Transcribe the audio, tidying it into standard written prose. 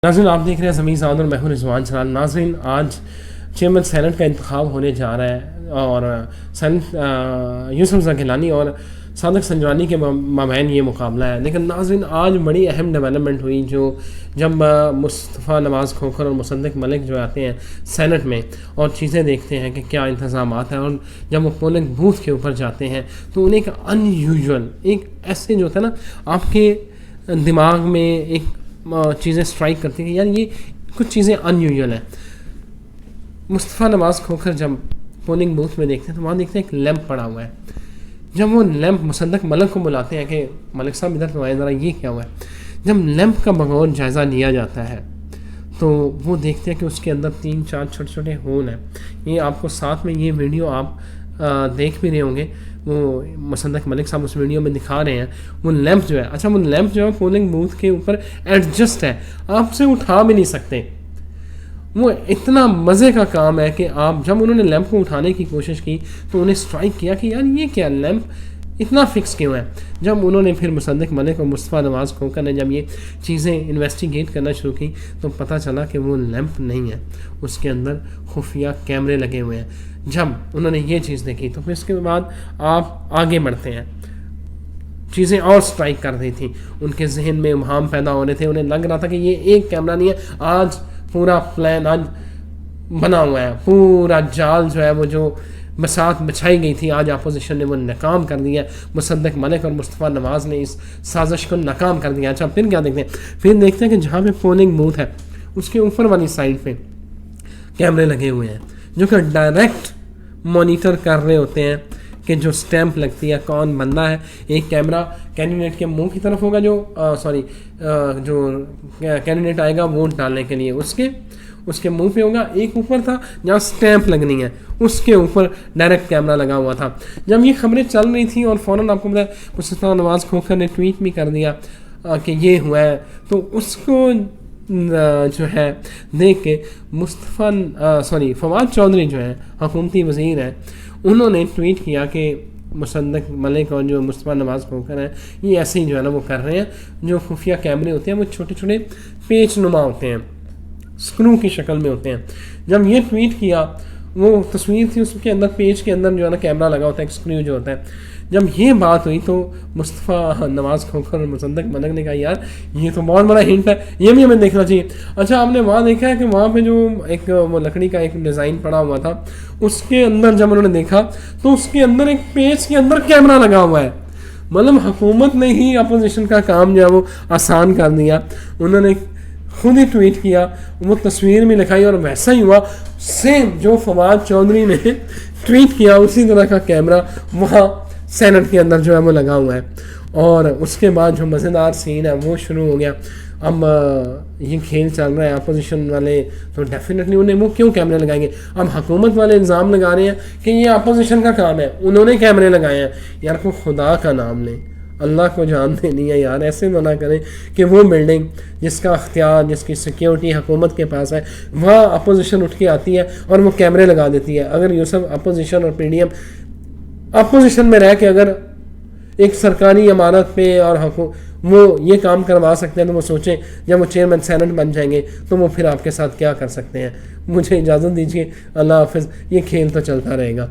नाज़रीन आप देख रहे हैं ज़मीन साउंड और मैं हूं रिजवान छलाल। नाज़रीन आज चेयरमैन सैनेट का इंतखाब होने जा रहा है और सैनेट यूसुफ ज़की गिलानी और सादिक संजरानी के माबैन ये मुकाबला है। लेकिन नाज़रीन आज बड़ी अहम डेवलपमेंट हुई जब मुस्तफ़ा नवाज़ खोखर और मुसद्दिक़ मलिक जो आते हैं सैनेट में और चीज़ें देखते हैं कि क्या इंतज़ामात हैं, और जब वो पोलिंग बूथ के ऊपर जाते हैं तो उन्हें एक अनयूजुअल एक ऐसे जो होता है ना आपके दिमाग में एक चीज़ें स्ट्राइक करती हैं, यार ये कुछ चीज़ें अनयूजुअल हैं। मुस्तफ़ा नवाज़ खोखर जब पोलिंग बूथ में देखते हैं तो वहाँ देखते हैं एक लैंप पड़ा हुआ है। जब वो लैंप मुसद्दिक़ मलिक को बुलाते हैं कि मलिक साहब इधर तो आए ज़रा, ये क्या हुआ है। जब लैंप का बगौर जायज़ा लिया जाता है तो वो देखते हैं कि उसके अंदर 3-4 छोटे छोटे होल हैं। ये आपको साथ में ये वीडियो आप देख भी रहे होंगे, वो मुसद्दिक़ मलिक साहब उस वीडियो में दिखा रहे हैं। वो लैंप जो है, अच्छा वो लैंप जो है पोलिंग बूथ के ऊपर एडजस्ट है, आपसे उठा भी नहीं सकते। वो इतना मज़े का काम है कि आप जब उन्होंने लैंप को उठाने की कोशिश की तो उन्हें स्ट्राइक किया कि यार ये क्या लैंप इतना फिक्स क्यों है। जब उन्होंने फिर मुसद्दिक़ मलिक और मुस्तफ़ा नवाज़ खोखर ने जब ये चीज़ें इन्वेस्टिगेट करना शुरू की तो पता चला कि वो लैंप नहीं है, उसके अंदर खुफिया कैमरे लगे हुए हैं। जब उन्होंने ये चीज़ देखी तो फिर इसके बाद आप आगे बढ़ते हैं, चीज़ें और स्ट्राइक कर रही थी, उनके जहन में इब्हाम पैदा हो रहे थे। उन्हें लग रहा था कि ये एक कैमरा नहीं है, आज पूरा प्लान आज बना हुआ है, पूरा जाल जो है वो जो बसात बिछाई गई थी आज अपोजिशन ने वो नाकाम कर दिया। मुसद्दिक़ मलिक और मुस्तफ़ा नवाज़ ने इस साजिश को नाकाम कर दिया। अच्छा फिर क्या देखते हैं, फिर देखते हैं कि जहाँ पे पोलिंग बूथ है उसके ऊपर वाली साइड पे कैमरे लगे हुए हैं जो कि डायरेक्ट मॉनिटर कर रहे होते हैं कि जो स्टैंप लगती है कौन बंदा है। एक कैमरा कैंडिडेट के मुंह की तरफ होगा, जो कैंडिडेट आएगा वोट डालने के लिए उसके मुंह पे होगा। एक ऊपर था जहाँ स्टैंप लगनी है, उसके ऊपर डायरेक्ट कैमरा लगा हुआ था। जब ये खबरें चल रही थी और फ़ौरन आपको पता है मुस्तफ़ा नवाज़ खोखर ने ट्वीट भी कर दिया कि ये हुआ है, तो उसको जो है देख के फवाद चौधरी जो है हुकूमती वज़ीर हैं, उन्होंने ट्वीट किया कि मुसद्दिक़ मलिक और जो मुस्तफ़ा नवाज़ खोखर हैं ये ऐसे ही जो है ना वो कर रहे हैं। जो खुफिया कैमरे होते हैं वो छोटे छोटे पेच नुमा होते हैं, स्क्रू की शक्ल में होते हैं। जब ये ट्वीट किया वो तस्वीर थी, उसके अंदर पेज के अंदर जो है ना कैमरा लगा होता है, एक स्क्रू जो होता है। जब ये बात हुई तो मुस्तफ़ा नवाज़ खोखर और मुसद्दिक़ मलिक ने कहा यार ये तो बहुत बड़ा हिंट है, ये भी हमें देखना चाहिए। अच्छा आपने वहाँ देखा है कि वहाँ पे जो एक वो लकड़ी का एक डिज़ाइन पड़ा हुआ था, उसके अंदर जब उन्होंने देखा तो उसके अंदर एक पेज के अंदर कैमरा लगा हुआ है। मतलब हुकूमत ने ही अपोजिशन का काम जो है वो आसान कर दिया। उन्होंने खुद ही ट्वीट किया, वो तस्वीर में लिखाई और वैसा ही हुआ सेम जो फवाद चौधरी ने ट्वीट किया उसी तरह का कैमरा वहाँ सैनेट के अंदर जो है वो लगा हुआ है। और उसके बाद जो मज़ेदार सीन है वो शुरू हो गया। अब ये खेल चल रहा है, अपोजिशन वाले तो डेफिनेटली उन्हें वो क्यों कैमरे लगाएंगे। अब हुकूमत वाले इल्ज़ाम लगा रहे हैं कि ये अपोजिशन का काम है, उन्होंने कैमरे लगाए हैं। यार को खुदा का नाम लें, अल्लाह को जान देनी है यार, ऐसे ना करें कि वो बिल्डिंग जिसका अख्तियार जिसकी सिक्योरिटी हुकूमत के पास है वहाँ अपोजिशन उठ के आती है और वो कैमरे लगा देती है। अगर यूसुफ अपोजिशन और पीडीएम अपोजिशन में रह के अगर एक सरकारी इमारत पे और वो ये काम करवा सकते हैं तो वो सोचें जब वो चेयरमैन सैनेट बन जाएंगे तो वो फिर आपके साथ क्या कर सकते हैं। मुझे इजाज़त दीजिए, अल्लाह हाफ़िज़। ये खेल तो चलता रहेगा।